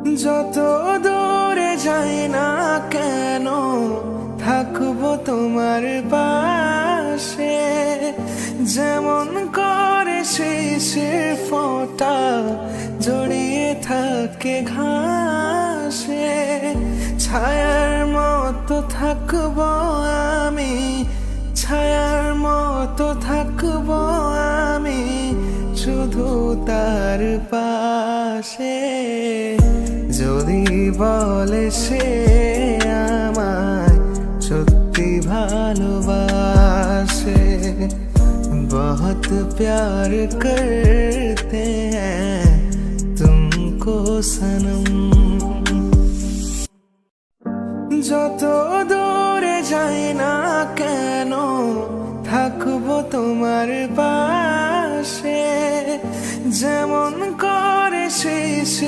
যত দূরে যাই না কেন থাকবো তোমার পাশে, যেমন করে শিশির ফোঁটা জড়িয়ে থাকে ঘাসে। ছায়ার মতো থাকবো আমি, ছায়ার মতো থাকবো আমি শুধু তার পাশে। যদি বলে সে আমায় সত্যি ভালোবাসে, बहुत प्यार करते हैं तुमको सनम। যত দূরে যাই না কেন থাকবো তোমার পাশে, যেমন করে শিশির